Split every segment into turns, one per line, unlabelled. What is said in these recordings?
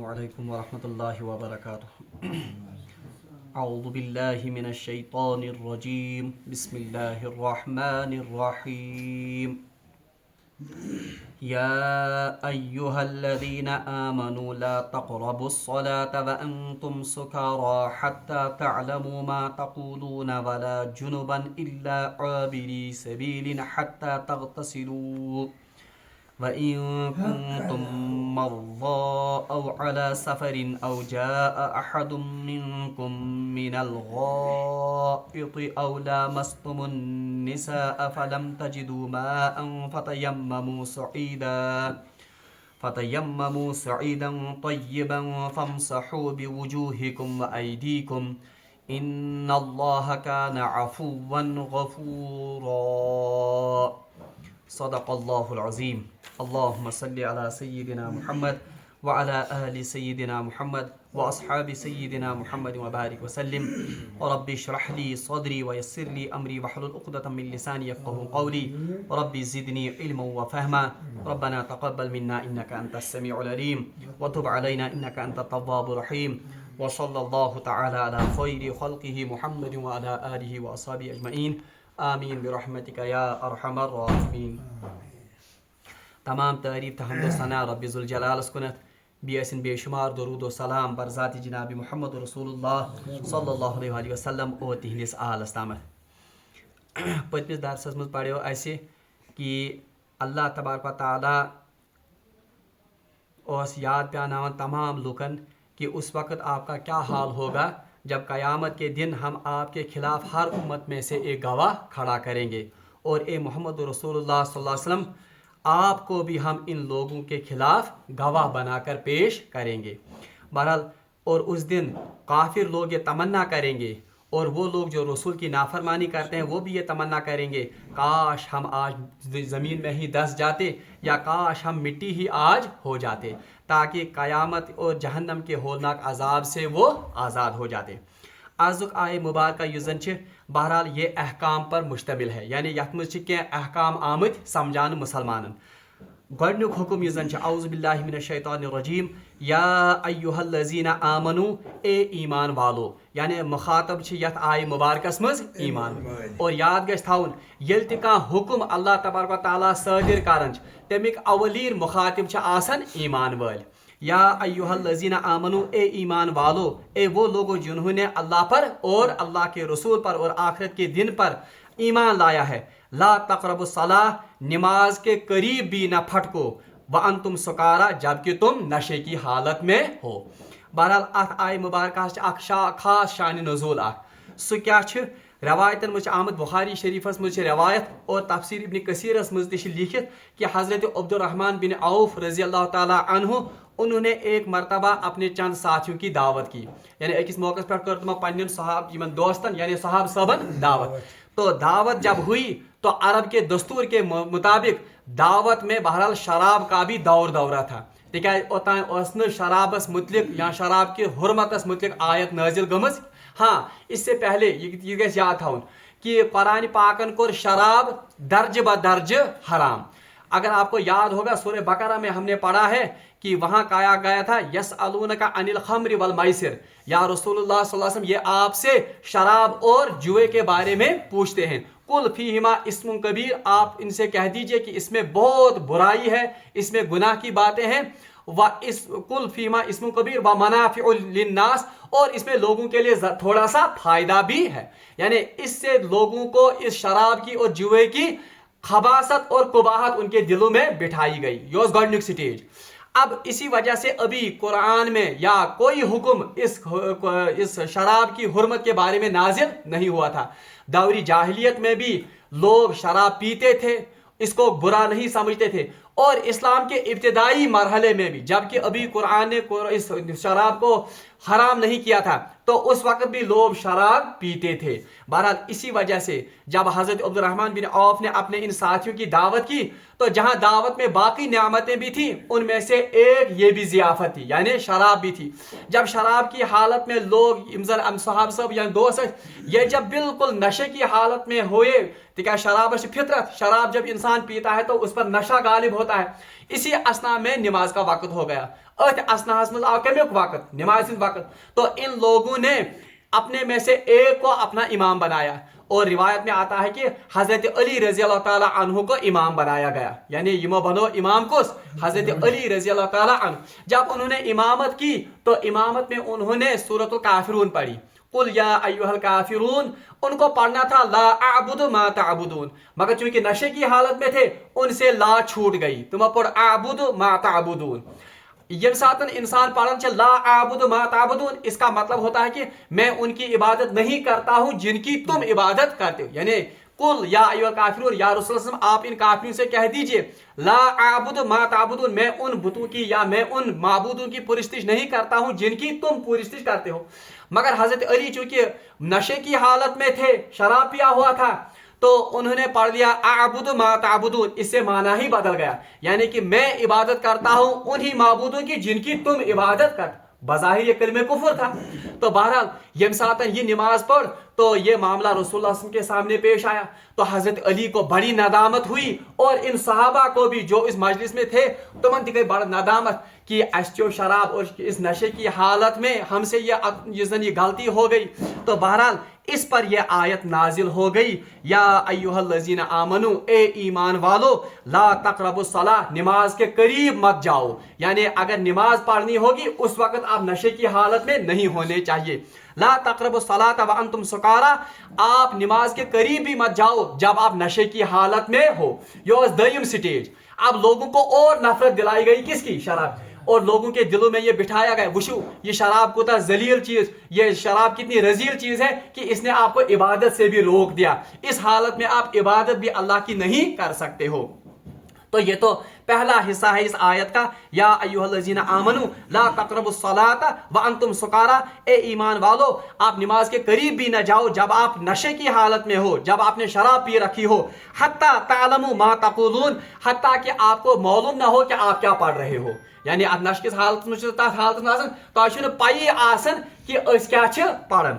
Assalamualaikum warahmatullahi wabarakatuh. A'udzu billahi minasy syaithanir rajim. Bismillahirrahmanirrahim. Ya ayyuhalladzina amanu la taqrabus salata wa antum sukara hatta ta'lamu ma taquluna wa la junuban illa 'abiri sabilin hatta taghtasilu. وإن كنتم مرضى أو على سفر أو جاء أحد منكم من الغائط أو لامستم النساء فلم تجدوا ماء فتيمموا صعيدا طيبا فامسحوا بوجوهكم وأيديكم إن الله كان عفوا غفورا. صدق الله العظيم. اللهم صل على سيدنا محمد وعلى آل سيدنا محمد وأصحاب سيدنا محمد وبارك وسلم. ورب اشرح لي صدري ويسر لي أمري واحلل عقدة من لساني يفقهوا قولي. ورب زدني علما وفهما. ربنا تقبل منا إنك أنت السميع العليم وتب علينا إنك أنت التواب الرحيم. وصلى الله تعالى على خير خلقه محمد وعلى آله وأصحابه أجمعين. آمین برحمتک یا ارحم الراحمین. تمام تعریف تہ حمد و ثنا رب ذوالجلالس کنت، بیسن بے شمار درود و سلام بر ذات جناب محمد رسول اللہ صلی اللہ علیہ وسلم اور تہندس آلس تامت. پتمس درسس مز پڑھو اسہ کہ اللہ تبارک و تعالیٰ اس یاد پیاناون تمام لوکن کہ اس وقت آپ کا کیا حال ہوگا جب قیامت کے دن ہم آپ کے خلاف ہر امت میں سے ایک گواہ کھڑا کریں گے، اور اے محمد رسول اللہ صلی اللہ علیہ وسلم آپ کو بھی ہم ان لوگوں کے خلاف گواہ بنا کر پیش کریں گے. بہرحال اور اس دن کافر لوگ یہ تمنا کریں گے، اور وہ لوگ جو رسول کی نافرمانی کرتے ہیں وہ بھی یہ تمنا کریں گے کاش ہم آج زمین میں ہی دس جاتے، یا کاش ہم مٹی ہی آج ہو جاتے، تاکہ قیامت اور جہنم کے ہولناک عذاب سے وہ آزاد ہو جاتے. آزک آئے مبارکہ یزن بہرحال یہ احکام پر مشتمل ہے، یعنی یت مز کی احکام آمت سمجھان مسلمانن. گۄڈنیُک حکم یُس زن اعوذ باللہ من الشیطان الرجیم یا ایہا الذین آمنو اے ایمان والو، یعنی مخاطب یت آئے مبارکس مز ایمان. اور یاد گژھِ تھاون ییٚلہِ تہِ کانٛہہ حکم اللہ تبارک و تعالیٰ صادر کران تمیُک اولین مخاطب آسان ایمان وٲلۍ. یا ایہا الذین آمنو اے ایمان والو، اے وہ لوگوں جنہوں نے اللہ پر اور اللہ کے رسول پر اور آخرت کے دن پر ایمان لایا ہے. لا تقربوا الصلاۃ، نماز کے قریب بھی نہ پھٹکو، وانتم سکارا، جبکہ تم نشے کی حالت میں ہو. بہرحال ات آئے مبارکہ اخ خاص شان نزول سہ کیا روایتن مجھ آمد. بخاری شریفس مجھ روایت اور تفسیر ابن کثیرس مجھ تہ لکھت کہ حضرت عبد الرحمن بن عوف رضی اللہ تعالیٰ عنہ انہوں نے ایک مرتبہ اپنے چند ساتھیوں کی دعوت کی، یعنی ایک موقع پر کر تمو پنن صحاب دوستن یعنی صحاب صاحبن دعوت. تو دعوت جب ہوئی تو عرب کے دستور کے مطابق دعوت میں بہرحال شراب کا بھی دورہ تھا، تکیاز اوتان اس نہ شرابس متعلق یا شراب کے حرمتس متعلق آیت نازل گمز. ہاں اس سے پہلے یہ گژھِ یاد تھاؤن کہ قرآن پاکن کور شراب درج بدرج حرام. اگر آپ کو یاد ہوگا سورہ بقرہ میں ہم نے پڑھا ہے کہ وہاں کہا گیا تھا یسألونک عن الخمر والمیسر، یا رسول اللہ صلی اللہ علیہ وسلم یہ آپ سے شراب اور جوئے کے بارے میں پوچھتے ہیں. قل فیہما اسم کبیر، آپ ان سے کہہ دیجئے کہ اس میں بہت برائی ہے، اس میں گناہ کی باتیں ہیں. قل فیہما اسم کبیر ومنافع للناس، اور اس میں لوگوں کے لیے تھوڑا سا فائدہ بھی ہے. یعنی اس سے لوگوں کو اس شراب کی اور جوئے کی خباثت اور قباحت ان کے دلوں میں بٹھائی گئی. یہ گۄڈنیُک سٹیج. اب اسی وجہ سے ابھی قرآن میں یا کوئی حکم اس شراب کی حرمت کے بارے میں نازل نہیں ہوا تھا. دوری جاہلیت میں بھی لوگ شراب پیتے تھے، اس کو برا نہیں سمجھتے تھے، اور اسلام کے ابتدائی مرحلے میں بھی جبکہ ابھی قرآن نے اس شراب کو حرام نہیں کیا تھا تو اس وقت بھی لوگ شراب پیتے تھے. بہرحال اسی وجہ سے جب حضرت عبد الرحمن بن عوف نے اپنے ان ساتھیوں کی دعوت کی تو جہاں دعوت میں باقی نعمتیں بھی تھیں ان میں سے ایک یہ بھی ضیافت تھی، یعنی شراب بھی تھی. جب شراب کی حالت میں لوگ صحاب صاحب یا دوست یہ جب بالکل نشے کی حالت میں ہوئے، تو شراب فطرت، شراب جب انسان پیتا ہے تو اس پر نشہ غالب ہوتا ہے. اسی اسنا میں نماز کا وقت ہو گیا. अथ असनाहस मज आव कमिक वक्त, नमाज वक्त। तो इन लोगों ने अपने में से एक को अपना इमाम बनाया, और रिवायत में आता है कि हजरत अली रजी अल्लाह ताला अन्हु को इमाम बनाया गया, यानी इमाम बनो इमाम को हजरत अली रजी अल्लाह ताला अन्हु। जब उन्होंने इमामत की तो इमामत में उन्होंने सूरतुल काफिरून पढ़ी, कुल या अय्युहल काफिरून, उनको पढ़ना था ला अअबुदु मा तअबुदून, मगर चूंकि नशे की हालत में थे उनसे ला छूट गई, तुम पढ़ अअबुदु मा तअबुदून। ये साथ इंसान पढ़न ला आबुद मा ताबुदून, इसका मतलब होता है कि मैं उनकी इबादत नहीं करता हूं जिनकी तुम इबादत करते हो। यानी कुल या अय्युहल काफिरून, या रसूल सल्लल्लाहु अलैहि वसल्लम आप इन काफिरों से कह दीजिए ला आबुद मा ताबुदून, मैं उन बुतों की या मैं उन माबूदों की पुरस्तिश नहीं करता हूं जिनकी तुम पुरस्तिश करते हो। मगर हजरत अली चूंकि नशे की हालत में थे, शराब पिया हुआ था, तो उन्होंने पढ़ लिया आबुद मा ताबुदून, इससे माना ही बदल गया, यानी कि मैं इबादत करता हूं उन्हीं माबूदों की जिनकी तुम इबादत कर। बज़ाहिर ये कलमे कुफ्र था। तो बहरहाल यम साथ ये नमाज पढ़ तो ये मामला रसूलुल्लाह सल्लल्लाहु अलैहि वसल्लम के सामने पेश आया, तो हजरत अली को बड़ी नदामत हुई, और इन सहाबा को भी जो इस मजलिस में थे तुमन ती गई बड़ नदामत कि अस्चो शराब और इस नशे की हालत में हमसे ये गलती हो गई। तो बहरहाल इस पर यह आयत नाजिल हो गई, या अय्युहल्लज़ीना आमनू, ए ईमान वालो, ला तक़रबुस सलाह, नमाज के करीब मत जाओ। यानी अगर नमाज पढ़नी होगी उस वक्त आप नशे की हालत में नहीं होने चाहिए। ला तक़रबुस सलात व अंतुम सुकारा, आप नमाज के करीब भी मत जाओ जब आप नशे की हालत में हो। यो दयम स्टेज, अब लोगों को और नफरत दिलाई गई किसकी? शराब, और लोगों के दिलों में ये बिठाया गया, वुशु ये शराब कोता जलील चीज, ये शराब कितनी रजील चीज है कि इसने आपको इबादत से भी रोक दिया, इस हालत में आप इबादत भी अल्लाह की नहीं कर सकते हो। तो ये तो पहला हिस्सा है इस आयत का, या अय्युहल्लज़ीना आमनू ला तक़रबुस सलात व अंतुम सुकारा, ए ईमान वालो आप नमाज के करीब भी न जाओ जब आप नशे की हालत में हो, जब आपने शराब पी रखी हो, हत्ता तालमू मा तक़ूलून, हत्ता कि आपको मालूम ना हो कि आप क्या पढ़ रहे हो। यानी अब नशे की हालत में तो पाई आसन कि अस क्या पढ़न,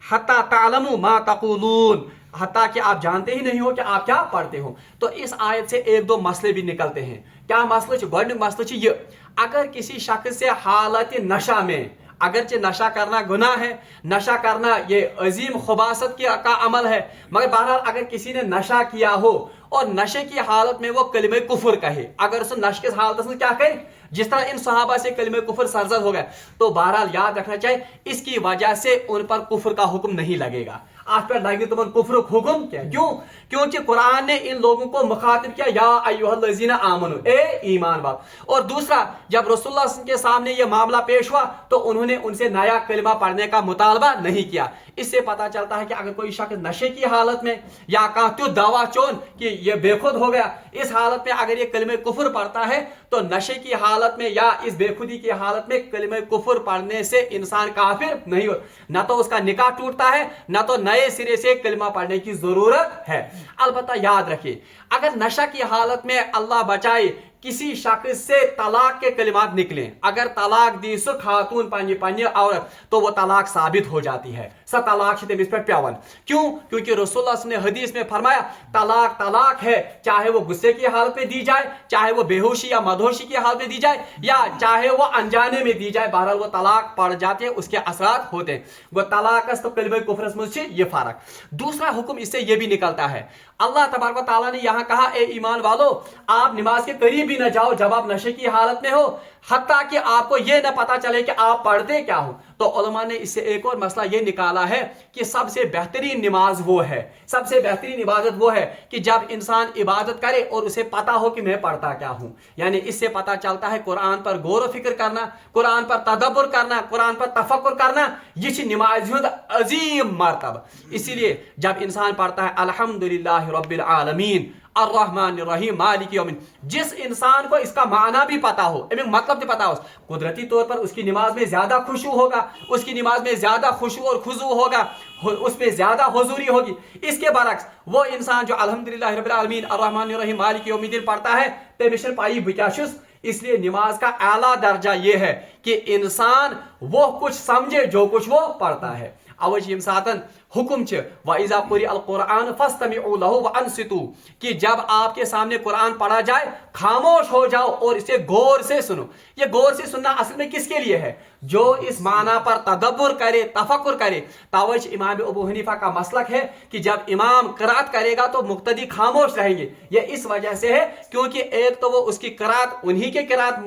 हत्ता तालमू मा तक़ूलून, हत्ता कि आप जानते ही नहीं हो कि आप क्या पढ़ते हो। तो इस आयत से एक दो मसले भी निकलते हैं। क्या मसला? गोडनिक मसला ये, अगर किसी शख्स से हालत नशा में, अगरचे नशा करना गुनाह है, नशा करना ये अजीम खुबासत का अमल है, मगर बहरहाल अगर किसी ने नशा किया हो और नशे की हालत में वो कलिमे कुफर कहे, अगर उस नशे की हालत में क्या कहे, जिस तरह इन सहाबा से कलिमे कुफर सरजद हो गए, तो बहरहाल याद रखना चाहिए इसकी वजह से उन पर कुफर का हुक्म नहीं लगेगा। आप पर लगे तुम कुफर हुक्म क्या? क्यों? क्योंकि कुरान ने इन लोगों को मुखातिब किया या अय्युहल्लज़ीना आमनू, ए ईमान वालों। और दूसरा, जब रसूलुल्लाह सल्लल्लाहु अलैहि वसल्लम के सामने ये मामला पेश हुआ तो उन्होंने उनसे नया कलिमा पढ़ने का मुतालबा नहीं किया। इससे पता चलता है कि अगर कोई शख्स नशे की हालत में या कहते दावा चोन कि ये बेखुद हो गया, इस हालत में अगर ये कलिमे कुफर पढ़ता है तो नशे की हालत में या इस बेखुदी की हालत में कलिमे कुफर पढ़ने से इंसान काफिर नहीं हो, ना तो उसका निकाह टूटता है, ना तो नए सिरे से कलिमा पढ़ने की जरूरत है। अलबत्ता याद रखिए, अगर नशा की हालत में अल्लाह बचाए किसी शख्स से तलाक के कलिमात निकले, अगर तलाक दी सो खातून पानी औरत, तो वो तलाक साबित हो जाती है, स तलाक से इस पर प्यावन। क्यों? क्योंकि रसूलुल्लाह ने हदीस में फरमाया तलाक तलाक है, चाहे वो गुस्से की हालत में दी जाए, चाहे वो बेहोशी या मदहोशी की हालत में दी जाए, या चाहे वो अनजाने में दी जाए, बहरहाल वो तलाक पड़ जाते हैं, उसके असरात होते हैं। वो तलाक तो कलिमे कुफ्र से ये फर्क। दूसरा हुक्म इससे ये भी निकलता है, अल्लाह तबारक व तआला ने यहां कहा ए ईमान वालों आप नमाज के करीब भी न जाओ जब आप नशे की हालत में हो, हत्ता कि आपको यह न पता चले कि आप पढ़ते क्या हो। तो उलमा ने इससे एक और मसला यह निकाला है कि सबसे बेहतरीन नमाज वो है, सबसे बेहतरीन इबादत वो है कि जब इंसान इबादत करे और उसे पता हो कि मैं पढ़ता क्या हूं। यानी इससे पता चलता है कुरान पर गौर फिक्र करना, कुरान पर तदब्बुर करना, कुरान पर तफक्कुर करना, ये नमाज अजीम मर्तबा। इसीलिए जब इंसान पढ़ता है अल्हम्दुलिल्लाह रब्बिल आलमीन अर्रहमान रहीम मालिक यौमिन, जिस इंसान को इसका माना भी पता हो, मतलब भी पता हो, कुदरती तौर पर उसकी नमाज में ज्यादा खुशू होगा, उसकी नमाज में ज्यादा खुशू और खुजू होगा, उसमें ज्यादा हुजूरी होगी। इसके बरक्स वो इंसान जो अल्हम्दुलिल्लाह रब्बिल आलमीन अर्रहमान रहीम मालिक यौमिद्दीन पढ़ता है, तेमिशन पाई बुकाशुस। इसलिए नमाज का आला दर्जा यह है कि इंसान वो कुछ समझे जो कुछ वो पढ़ता है। अवज यम सातन हुक्म छ व इज़ा कुरि अल कुरान फस्तमिउ लहु व अनसितु कि जब आपके सामने कुरान पढ़ा जाए खामोश हो जाओ और इसे गौर से सुनो। ये गौर से सुनना असल में किसके लिए है? जो इस माना पर तदब्बुर करे, तफक्कुर करे। तावज इमाम अबू हनीफा का मसलक है कि जब इमाम क़िरात करेगा तो मुक्तदी खामोश रहेंगे। ये इस वजह से है क्योंकि एक तो वो उसकी क़िरात उन्हीं के क़िरात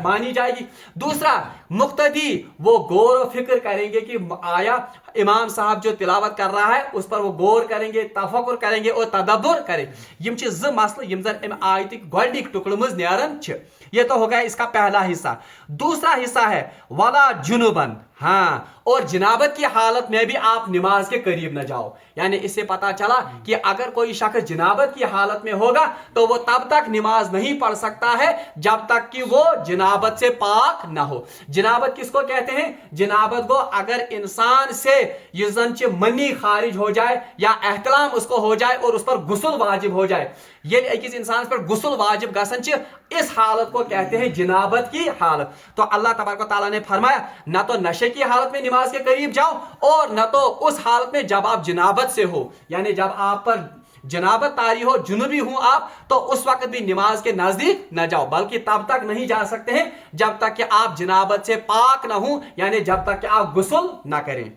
मानी जाएगी, दूसरा मुक्तदी वो गौर व फिक्र करेंगे कि आया इमाम साहब जो तिलावत कर रहा है उस पर वो गौर करेंगे, तफक्कुर करेंगे और तदब्बुर करें। यम छ ज मसल यम जन आयत गोडनिक टुकड़ मज नेरन छ। ये तो हो गया इसका पहला हिस्सा। दूसरा हिस्सा है वला जुनुबन, हाँ, और जनाबत की हालत में भी आप नमाज के करीब न जाओ। यानी इससे पता चला कि अगर कोई शख्स जनाबत की हालत में होगा तो वो तब तक नमाज नहीं पढ़ सकता है जब तक कि वो जनाबत से पाक न हो। जनाबत किसको कहते हैं? जनाबत को अगर इंसान से मनी खारिज हो जाए या एहतलाम उसको हो जाए और उस पर गुस्ल वाजिब हो जाए, ये अकिस इंसान पर गुस्ल वाजिब गसन छ, इस हालत को कहते हैं जनाबत की हालत। तो अल्लाह तबारक व तआला ने फरमाया न तो नशे की हालत में नमाज के करीब जाओ और न तो उस हालत में जब आप जनाबत से हो, यानी जब आप पर जनाबत तारी हो, जुनूबी हो आप, तो उस वक्त भी नमाज के नजदीक न जाओ, बल्कि तब तक नहीं जा सकते हैं जब तक कि आप जनाबत से पाक न हो, यानी जब तक कि आप गुस्ल न करें।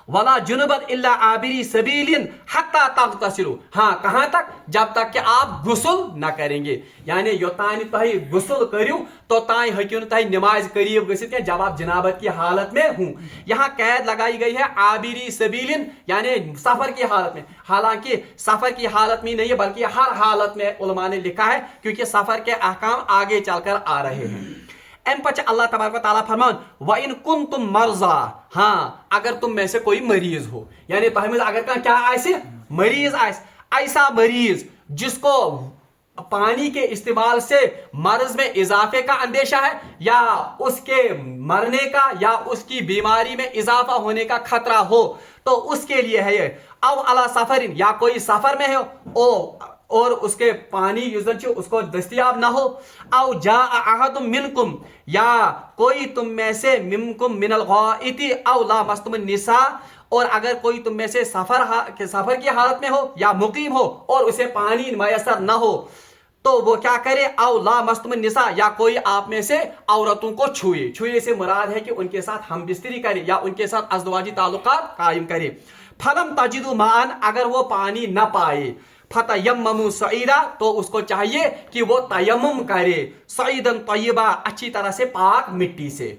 वला जुनुबन इल्ला आबिरी सबीलिन हत्ता तगतसिलु, हाँ, कहां तक? जब तक कि आप गुस्ल न करेंगे, यानी योतान तही गुस्ल करियो तो ताई हकियो तही नमाज करीब गसित जब आप जनाबत की हालत में हूं। यहाँ कैद लगाई गई है आबिरी सबीलिन, यानी सफर की हालत में। हालांकि सफर की हालत में नहीं है बल्कि हर हालत में उलमा ने लिखा है, क्योंकि सफर के अहकाम आगे चलकर आ रहे हैं। एम पच अल्लाह तबारक व तआला फरमान व इन कुंतुम मर्जा, हाँ, अगर तुम में से कोई मरीज हो, यानी अगर क्या आइसे मरीज आइस, ऐसा मरीज जिसको पानी के इस्तेमाल से मर्ज में इजाफे का अंदेशा है या उसके मरने का या उसकी बीमारी में इजाफा होने का खतरा हो, तो उसके लिए है ये। अब अला सफरिन, या कोई सफर में है और उसके पानी उसको दस्तयाब ना हो। औ जा अहदुम मिनकुम, या कोई तुम में से मिनकुम मिनल गाइति औ लामस्तुम निसा, और अगर कोई तुम में से सफर की हालत में हो या मुकीम हो और उसे पानी मयसर ना हो, तो वो क्या करे? औ लामस्तुम निसा, या कोई आप में से औरतों को छुए। छुए से मुराद है कि उनके साथ हम बिस्तरी करे या उनके साथ अज़दवाजी ताल्लुकात कायम करे। फलम तजिदु मान, अगर वो पानी न पाए, फतयम्ममु सईदा, तो उसको चाहिए कि वो तयम्मुम करे, सईदन तय्यबा, अच्छी तरह से पाक मिट्टी से।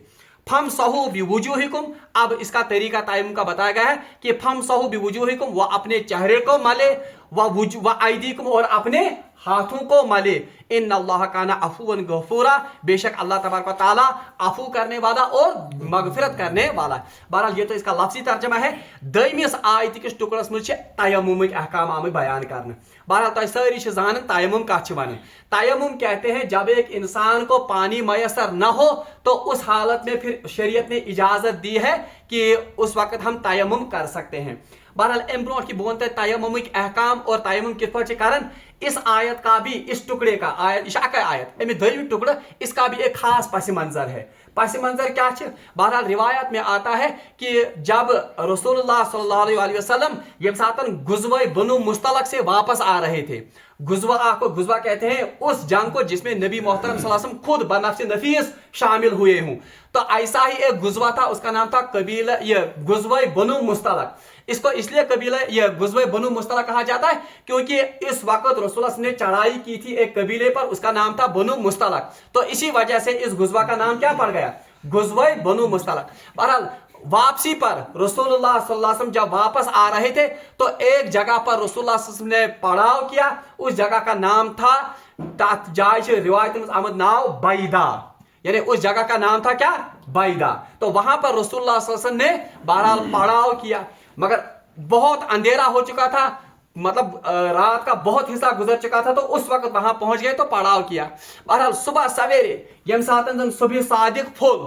फम सहू बिवुजूहिकुम, अब इसका तरीका तयम्मुम का बताया गया है कि फम सहू बिवुजूहिकुम, वो अपने चेहरे को मले, व आइदीकुम, और अपने हाथों को मले। इन्नल्लाह काना अफूवन गफूरा, बेशक अल्लाह तबारक व तआला अफू करने वाला और मगफिरत करने वाला। बहरहाल ये तो इसका लफ्जी तर्जमा है। दमिस आयत किस टुकड़स मज तयम्मुमिक अहकाम आमत बयान करने। बहरहाल तो सारी जान तयम्मुम कत वन। तयम्मुम कहते हैं जब एक इंसान को पानी मयसर न हो तो उस हालत में फिर शरीयत ने इजाजत दी है कि उस वक्त हम तयम्मुम कर सकते हैं। बहरहाल अम ब्रोट की बोनते तयम्मुमिक अहकाम और तयम्मुम किस पर करन, इस आयत का भी, इस टुकड़े का आयत आयत अमे दवी टुकड़ा, इसका भी एक खास पस मंजर है। पस मंजर क्या है? बहरहाल रिवायत में आता है कि जब रसूलुल्लाह सल्लल्लाहु अलैहि वसल्लम ये सातन गुज़वा बनु मुस्तलक से वापस आ रहे थे। गुज़वा को गुज़वा कहते हैं उस जंग को जिसमें नबी मोहतरम सल्लल्लाहु अलैहि वसल्लम खुद बनफ्स नफीस शामिल हुए हूं। तो ऐसा ही एक गुज़वा था, उसका नाम था कबीला ये गुज़वा बनु मुस्तलक। इसको इसलिए कबीला ये गुज़वा बनु मुस्तलक कहा जाता है क्योंकि इस वक्त रसूलुल्लाह ने चढ़ाई की थी एक कबीले पर, उसका नाम था बनु मुस्तलक। तो इसी वजह से इस गुज़वा का नाम क्या पड़ गया? गुज़वा बनु मुस्तलक। बहरहाल वापसी पर रसूलुल्लाह सल्लल्लाहु अलैहि वसल्लम जब वापस आ रहे थे तो एक जगह पर रसूलुल्लाह सल्लल्लाहु अलैहि वसल्लम ने पड़ाव किया। उस जगह का नाम था, रिवायत में आमद नाव बैदा, यानी उस जगह का नाम था क्या? बैदा। तो वहां पर रसूलुल्लाह सल्लल्लाहु अलैहि वसल्लम ने बहरहाल पड़ाव किया, मगर बहुत अंधेरा हो चुका था, मतलब रात का बहुत हिस्सा गुजर चुका था। तो उस वक्त वहां पहुंच गए तो पड़ाव किया। बहरहाल सुबह सवेरे यम सातन सुबह सादिक फुल,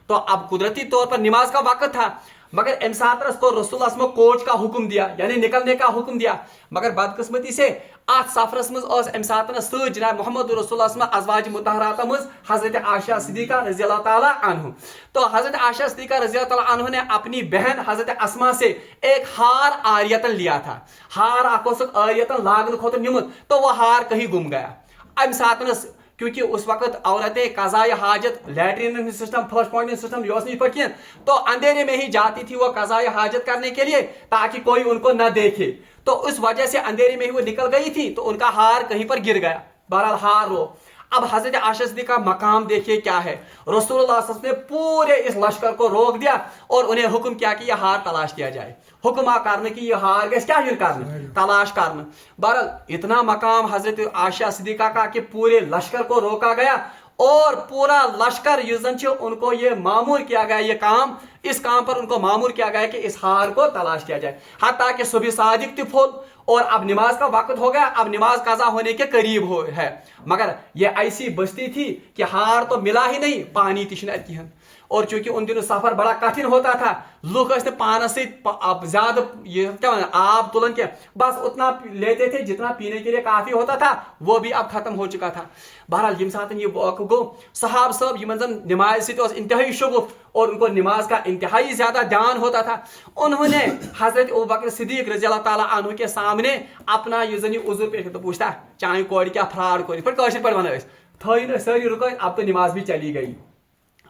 तो अब कुदरती तौर पर नमाज का वक्त था। मगर अम सातनस को रसूलुल्लाह में कोच का हुक्म दिया, यानी निकलने का हुक्म दिया। मगर बदकिस्मती से अत सफरस मज अम सातनस सत जनाब मोहम्मद रसूलुल्लाह में अजवाज मुतहरात मज हजरत आयशा सिद्दीका रज़ी अल्लाह ताला अन्हु। तो हजरत आयशा सिद्दीका रज़ी अल्लाह ताला अन्हु ने अपनी बहन हजरत अस्मा से एक हार आरियतन लिया था। हार आकोसक आरियतन लागन खोत निमुत, तो वह हार कहीं गुम गया। अम सातनस क्योंकि उस वक्त औरतें कज़ाए हाजत, latrine system, flush point system ये नहीं पड़ी, तो अंधेरे में ही जाती थी वो कज़ाए हाजत करने के लिए ताकि कोई उनको न देखे। तो उस वजह से अंधेरे में ही वो निकल गई थी, तो उनका हार कहीं पर गिर गया। बहरहाल हार वो। अब हजरत आयशा सिद्दीका का मकाम देखिए क्या है। रसूलुल्लाह सल्लल्लाहु अलैहि वसल्लम ने पूरे इस लश्कर को रोक दिया और उन्हें हुक्म किया कि यह हार तलाश किया जाए। हुक्म करने की यह हार गए क्या करना, तलाश करना। बहरहाल इतना मकाम हजरत आयशा सिद्दीका का कि पूरे लश्कर को रोका गया और पूरा लश्कर युजन उनको ये मामूर किया गया, ये काम, इस काम पर उनको मामूर किया गया कि इस हार को तलाश किया जाए। हत्ता कि सुबह सादिक तिफुल और अब नमाज का वक्त हो गया, अब नमाज कज़ा होने के करीब है। मगर ये ऐसी बस्ती थी कि हार तो मिला ही नहीं, पानी तिश्न किहन। और चूंकि उन दिनों सफर बड़ा कठिन होता था, लोग पानस से ज्यादा ये क्या आब तुलन के बस उतना लेते थे जितना पीने के लिए काफी होता था, वो भी अब खत्म हो चुका था। बहरहाल यम साथ ये वाक़ गो, सहाब सब यमन जन नमाज से इंतहाई शुगुफ और उनको नमाज का इंतहाई ज्यादा ध्यान होता था, उन्होंने हजरत अबू बकर सिद्दीक रज़ी अल्लाह ताला अन्हु के सामने अपना ये जन उज़ुर पेश तो पूछता चाहे कोड़ क्या फ्रॉड कोड़ पर कौशल पर बना थी सारी रुको, अब तो नमाज भी चली गई।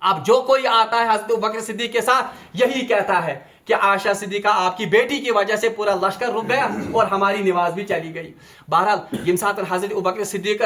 अब जो कोई आता है हजरत अबू बकर सिद्दीक के साथ यही कहता है कि आयशा सिद्दीका आपकी बेटी की वजह से पूरा लश्कर रुक गया और हमारी नमाज भी चली गई। बहरहाल यम साथ हजरत अबू बकर सिद्दीक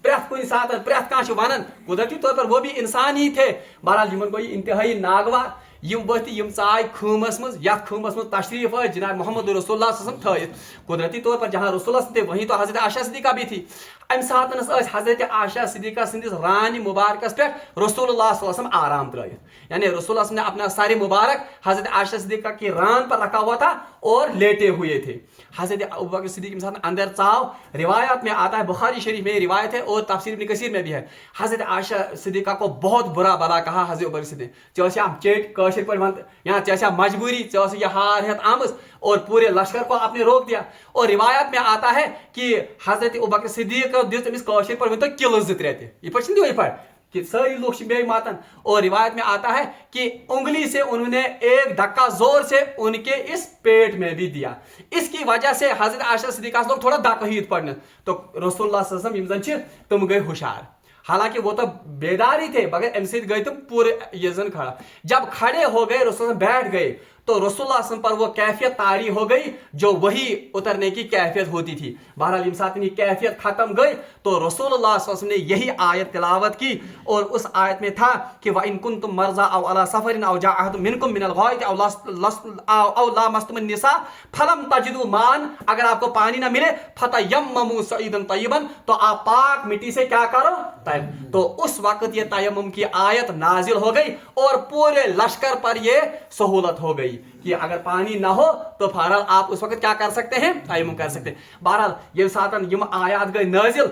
प्रेथ कुन साथ प्रेथ कह वन कुदरती तौर पर वो भी इंसान ही थे। बहरहाल यमन गई इंतहाई नागवार, यम वत यम चाय खूमस मज, यथ खूमस मज तशरीफ है जनाब मोहम्मद रसूलुल्लाह सल्लल्लाहु अलैहि वसल्लम थी। कुदरती तौर पर जहाँ रसूलुल्लाह थे वहीं तो हजरत आयशा सिद्दीका भी थी। अम साथ हजरत आयशा सिद्दीका संदिस रान मुबारकस पे रसूलुल्लाह सल्लल्लाहु अलैहि वसल्लम आराम त्रयित, यानी रसूलुल्लाह ने अपना सारे मुबारक हजरत आयशा सिद्दीका की रान पर रखा हुआ था और लेटे हुए थे। हजरत अबू बकर सिद्दीक के साथ अंदर चाव, रिवायत में आता है, बुखारी शरीफ में रिवायत है और तफसीर इब्न कसीर में भी है। हजरत आयशा सिद्दीका को बहुत बुरा भला कहा हजरत अबू बकर सिद्दीक, चेसा चेट कशर पर वन या चेसा मजबूरी, चेस यह हार हेत आमस और पूरे लश्कर को आपने रोक दिया। और रिवायत में आता है कि हजरत अबू बकर सिद्दीक दिस तमिस कशर पर वन किलो ज त्रे ये पे कि सारी लोग बे मातन। और रिवायत में आता है कि उंगली से उन्होंने एक धक्का जोर से उनके इस पेट में भी दिया। इसकी वजह से हजरत आयशा सिद्दीका लोग थोड़ा दाकहीत पड़ने, तो रसूलुल्लाह सल्लल्लाहु अलैहि वसल्लम तुम गए होशियार। हालांकि वो तो बेदारी थे, मगर अम सद गए तुम पूरे यजन खड़ा। जब खड़े हो गए रसूल बैठ गए तो रसूलुल्लाह सल्लल्लाहु अलैहि वसल्लम पर वो कैफियत तारी हो गई जो वही उतरने की कैफियत होती थी। बहरहाल यम साथ कैफियत खत्म गई तो रसूलुल्लाह सल्लल्लाहु अलैहि वसल्लम ने यही आयत तिलावत की और उस आयत में था कि व इन कुंतुम मरज़ा औ अला सफरिन औ जाअ अहदुम मिनकुम मिनल गायत औ लामस्तुमुन निसा फलम तजिदु मान, अगर आपको पानी ना मिले फतयम्ममु सईदन तय्यबन, तो आप पाक मिट्टी से क्या करो, तयम्मुम। तो उस वक्त ये तयम्मुम की आयत नाजिल हो गई और पूरे लश्कर पर ये सहूलत हो गई कि अगर पानी ना हो तो बहरहाल आप उस वक्त क्या कर सकते हैं, तयम्मुम कर सकते हैं। बहरहाल ये सातन यम आयात गई नाजिल।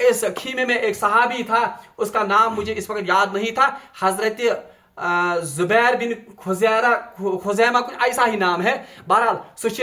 इस खीमे में एक सहाबी था, उसका नाम मुझे इस वक्त याद नहीं था, हजरत जुबैर बिन खुजैमा कुछ ऐसा ही नाम है। बहरहाल सुच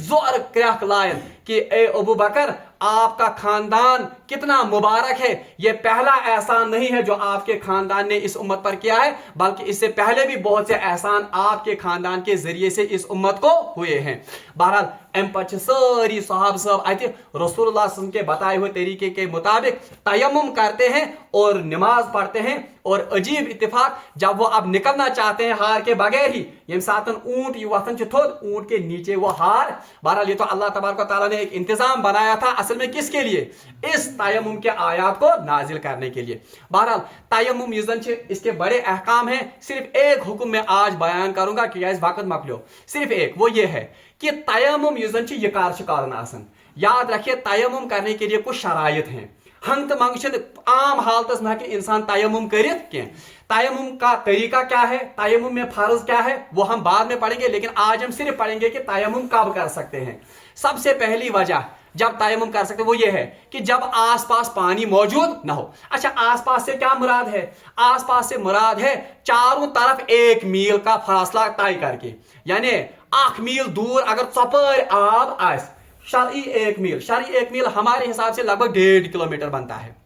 जोर क्रख लायन कि ए अबू बकर आपका खानदान कितना मुबारक है, ये पहला एहसान नहीं है जो आपके खानदान ने इस उम्मत पर किया है, बल्कि इससे पहले भी बहुत से एहसान आपके खानदान के जरिए से इस उम्मत को हुए हैं। बहरहाल अम पे सारी सहाब सब अत रसूलुल्लाह सल्लल्लाहु अलैहि वसल्लम के बताए हुए तरीके के मुताबिक तयम्मुम करते हैं और नमाज पढ़ते हैं। और अजीब इत्तेफाक, जब वो अब निकलना चाहते हैं हार के बगैर ही, यम सातन ऊंट वतन थोद ऊंट के नीचे वो हार। बहरहाल ये तो अल्लाह तबारक व तआला ने एक इंतजाम बनाया था, असल में किसके लिए, इस तयम्मुम के आयात को नाजिल करने के लिए। बहरहाल तयम्मुम युजन इसके बड़े अहकाम हैं, सिर्फ एक हुक्म मैं आज बयान करूंगा कि इस वक्त मकलो, सिर्फ एक, वो ये है कि तयम्मुम युजन ये कार शिकार आसन। याद रखिए तयम्मुम करने के लिए कुछ शराइत हैं। हंग तो मंग आम हालत में इंसान तयम्मुम करित क्या। तयम्मुम का तरीका क्या है, तयम्मुम में फर्ज क्या है, वो हम बाद में पढ़ेंगे, लेकिन आज हम सिर्फ पढ़ेंगे कि तयम्मुम कब कर सकते हैं। सबसे पहली वजह जब तयम्मुम कर सकते वो ये है कि जब आस पास पानी मौजूद ना हो। अच्छा, आस पास से क्या मुराद है? आस पास से मुराद है चारों तरफ 1 मील का फासला तय करके, यानी 1 मील दूर अगर चपर आब आस, शरई 1 मील, शरई 1 मील हमारे हिसाब से लगभग 1.5 किलोमीटर बनता है।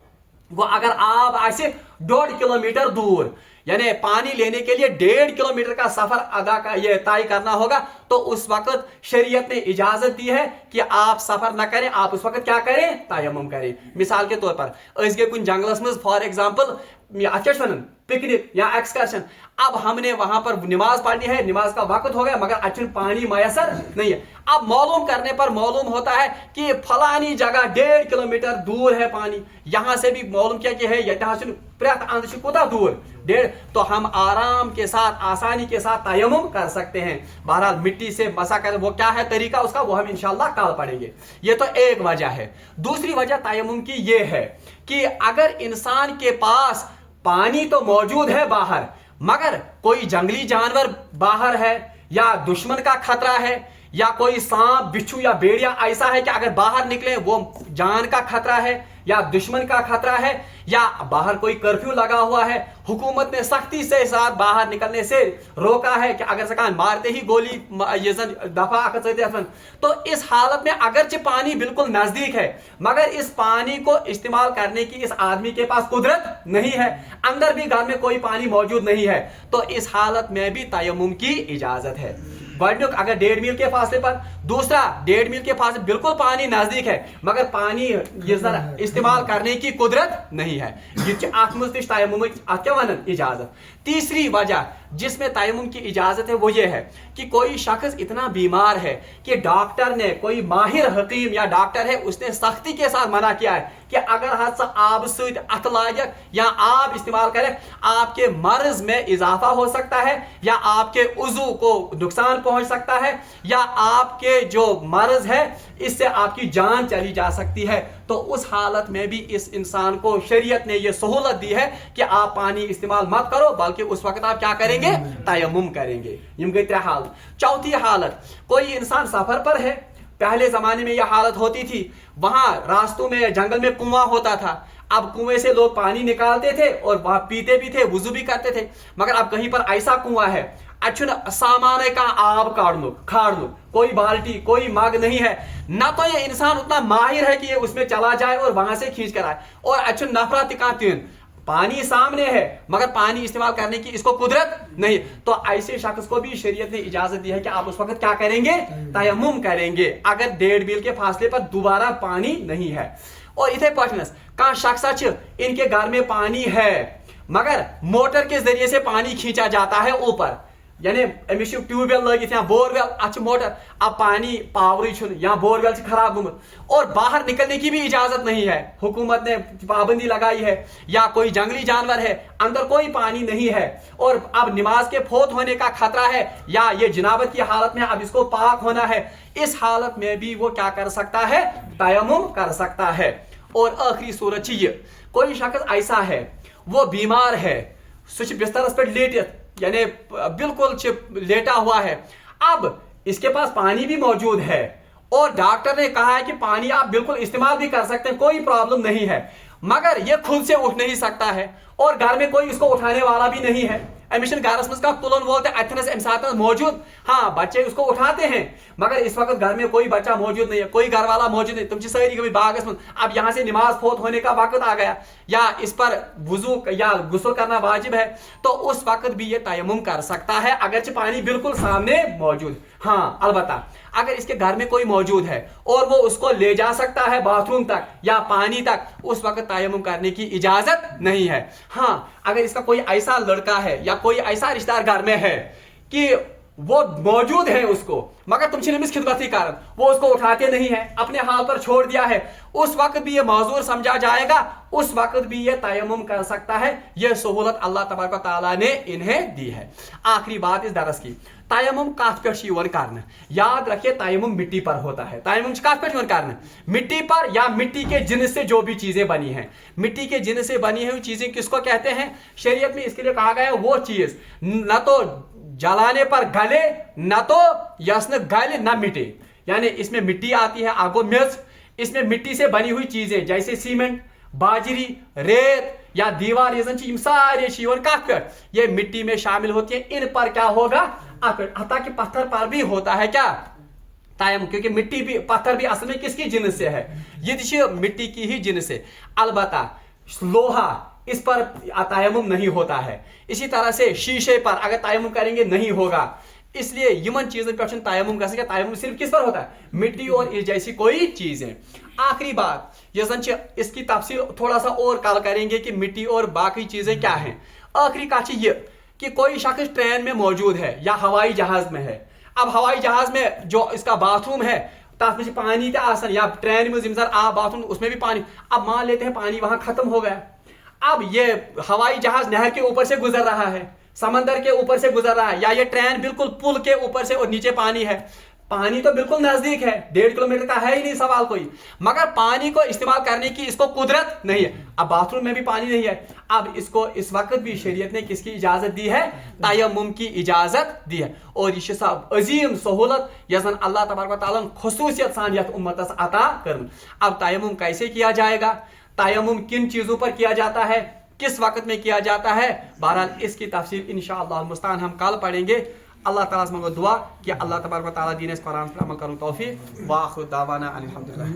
वो अगर आब आसे 1.5 किलोमीटर दूर, यानी पानी लेने के लिए 1.5 किलोमीटर का सफर अदा का ये तय करना होगा, तो उस वक्त शरीयत ने इजाजत दी है कि आप सफर न करें, आप उस वक्त क्या करें? तयम्मुम करें। मिसाल के तौर पर अस गए कुछ जंगलस मज फॉर एग्जाम्पल पिकनिक या एक्सकर्शन, अब हमने वहां पर नमाज पढ़नी है, नमाज का वक्त हो गया मगर अच्छा पानी मैसर नहीं है। अब मालूम करने पर मालूम होता है कि फलानी जगह 1.5 किलोमीटर दूर है पानी, यहां से भी मालूम किया कि है यहाँ से प्रत अंश कोता दूर 1.5, तो हम आराम के साथ आसानी के साथ तयम्मुम कर सकते हैं। बहरहाल मिट्टी से मसा कर वो क्या है तरीका उसका, वो हम इंशाल्लाह कल पढ़ेंगे। ये तो एक वजह है। दूसरी वजह तयम्मुम की ये है कि अगर इंसान के पास पानी तो मौजूद है बाहर, मगर कोई जंगली जानवर बाहर है, या दुश्मन का खतरा है, या कोई सांप बिच्छू या भेड़िया ऐसा है कि अगर बाहर निकले वो जान का खतरा है या दुश्मन का खतरा है, या बाहर कोई कर्फ्यू लगा हुआ है, हुकूमत ने सख्ती से साथ बाहर निकलने से रोका है कि अगर सकान मारते ही गोली ये दफा, तो इस हालत में अगरचे पानी बिल्कुल नजदीक है मगर इस पानी को इस्तेमाल करने की इस आदमी के पास कुदरत नहीं है, अंदर भी घर में कोई पानी मौजूद नहीं है, तो इस हालत में भी तयम्मुम की इजाजत है। अगर 1.5 मील के फासले पर, दूसरा 1.5 मील के फासले बिल्कुल पानी नजदीक है मगर पानी ये इस्तेमाल करने की कुदरत नहीं है, इजाजत। तीसरी वजह जिसमें तयम्मुम की इजाजत है वो ये है कि कोई शख्स इतना बीमार है कि डॉक्टर ने, कोई माहिर हकीम या डॉक्टर है, उसने सख्ती के साथ मना किया है कि अगर हादसा आब से अत लायक या आब इस्तेमाल करें आपके मर्ज में इजाफा हो सकता है, या आपके उजू को नुकसान पहुंच सकता है, या आपके जो मर्ज है इससे आपकी जान चली जा सकती है, तो उस हालत में भी इस इंसान को शरीयत ने यह सहूलत दी है कि आप पानी इस्तेमाल मत करो, बल्कि उस वक्त आप क्या करेंगे? तयम्मुम करेंगे। यम गई 3 हालत। चौथी हालत, कोई इंसान सफर पर है, पहले जमाने में यह हालत होती थी, वहां रास्तों में जंगल में कुआं होता था, अब कुएं से लोग पानी निकालते थे और वहां पीते भी थे, वुजू भी करते थे, मगर अब कहीं पर ऐसा कुआं है अच्छुन सामान का आब काढ़ खाड़ कोई बाल्टी कोई मग नहीं है, ना तो ये इंसान उतना माहिर है कि ये उसमें चला जाए और वहां से खींच कर आए, और अच्छुन नफरत तिकातीन पानी सामने है मगर पानी इस्तेमाल करने की इसको कुदरत नहीं, तो ऐसे शख्स को भी शरीयत ने इजाजत दी है कि आप उस वक्त क्या करेंगे? तयम्मुम करेंगे अगर 1.5 मील के फासले पर दोबारा पानी नहीं है। और इथे पटनस कहां शख्स इनके घर में पानी है मगर मोटर के जरिए से पानी खींचा जाता है ऊपर, यानी अमिस ट्यूबवेल लगित या बोरवेल अच्छे मोटर, अब पानी पावर या बोरवेल खराब गुमत और बाहर निकलने की भी इजाजत नहीं है, हुकूमत ने पाबंदी लगाई है, या कोई जंगली जानवर है, अंदर कोई पानी नहीं है और अब नमाज के फोत होने का खतरा है, या ये जनाबत की हालत में अब इसको पाक होना है, इस हालत में भी वो क्या कर सकता है? तयम्मुम कर सकता है। और आखिरी सूरत ये, कोई शख्स ऐसा है वो बीमार है, सुच बिस्तरस पर लेटित यानी बिल्कुल लेटा हुआ है, अब इसके पास पानी भी मौजूद है और डॉक्टर ने कहा है कि पानी आप बिल्कुल इस्तेमाल भी कर सकते हैं, कोई प्रॉब्लम नहीं है, मगर ये खुद से उठ नहीं सकता है और घर में कोई इसको उठाने वाला भी नहीं है। अमिशन गारस मज का तुलन बोलते अथनस एमसात मौजूद, हाँ बच्चे उसको उठाते हैं मगर इस वक्त घर में कोई बच्चा मौजूद नहीं है, कोई घर वाला मौजूद नहीं, तुम सारी कभी बागस में अब यहाँ से नमाज फोत होने का वक्त आ गया या इस पर वुजू या गुस्ल करना वाजिब है, तो उस वक्त भी ये तयम्मुम कर सकता है अगरचे पानी बिल्कुल सामने मौजूद। हाँ अलबत्ता अगर इसके घर में कोई मौजूद है और वो उसको ले जा सकता है बाथरूम तक या पानी तक, उस वक्त तयम्मुम करने की इजाजत नहीं है। हाँ अगर इसका कोई ऐसा लड़का है या कोई ऐसा रिश्तेदार घर में है कि वो मौजूद है उसको मगर तुम छिलमिस खिदमती कारण वो उसको उठाते नहीं है, अपने हाल पर छोड़ दिया है, उस वक्त भी ये माजूर समझा जाएगा, उस वक्त भी ये तयम्मुम कर सकता है। ये सहूलत अल्लाह तबारक व तआला ने इन्हें दी है। आखिरी बात इस दरस की, तयम्मुम कत पे करना, याद रखिए तयम्मुम मिट्टी पर होता है। तयम्मुम कत पे करना, मिट्टी पर या मिट्टी के जिन्स से जो भी चीजें बनी हैं, मिट्टी के जिन्स से बनी हुई चीजें किसको कहते हैं? शरीयत में इसके लिए कहा गया है वो चीज न तो जलाने पर गले न तो यस्न गले न मिटे, यानी इसमें मिट्टी आती है, आगो मिर्च, इसमें मिट्टी से बनी हुई चीजें जैसे सीमेंट, बाजरी, रेत या दीवार, ये जन सारे चीजों का ये मिट्टी में शामिल होती है। इन पर क्या होगा? हत्ता कि पत्थर पर भी होता है क्या? तायम, क्योंकि मिट्टी भी, पत्थर भी असल में किसकी जिन्स से है? ये मिट्टी की ही जिन्स से। अलबत्ता लोहा, इस पर तायम्मुम नहीं होता है। इसी तरह से शीशे पर अगर तायम्मुम करेंगे नहीं होगा। इसलिए यमन चीजों पर तायम्मुम कर सके। तायम्मुम सिर्फ किस पर होता है? मिट्टी और इस जैसी कोई चीज है। आखिरी बात, ये इसकी तफसील थोड़ा सा और कल करेंगे कि मिट्टी और बाकी चीजें क्या हैं। आखिरी कथ ये कि कोई शख्स ट्रेन में मौजूद है या हवाई जहाज में है। अब हवाई जहाज में जो इसका बाथरूम है तथ में पानी आसन, या ट्रेन में जिम्मेदार आप बाथरूम उसमें भी पानी। अब मान लेते हैं पानी वहां खत्म हो गया। अब ये हवाई जहाज नहर के ऊपर से गुजर रहा है, समंदर के ऊपर से गुजर रहा है, या ये ट्रेन बिल्कुल पुल के ऊपर से और नीचे पानी है। पानी तो बिल्कुल नजदीक है, 1.5 किलोमीटर का है ही नहीं सवाल कोई, मगर पानी को इस्तेमाल करने की इसको कुदरत नहीं है। अब बाथरूम में भी पानी नहीं है। अब इसको इस वक्त भी शरीयत ने किसकी इजाजत दी है? तयम्मुम की इजाजत दी है। और ये सब अजीम सहूलत यजन अल्लाह तबारक व तआला खुसूसियत सान यत उम्मतस अता कर। अब तयम्मुम कैसे किया जाएगा? तयम्मुम किन चीजों पर किया जाता है? किस वक्त में किया जाता है? बहरहाल इसकी तफसील इंशाअल्लाह मुस्तान हम कल पढ़ेंगे। अल्लाह ताला से मांगो दुआ कि अल्लाह तबारक व तआला दीन इस कुरान पर अमल करूं तौफीक। व आखिर दावाना अनिल हम्दुलिल्लाह।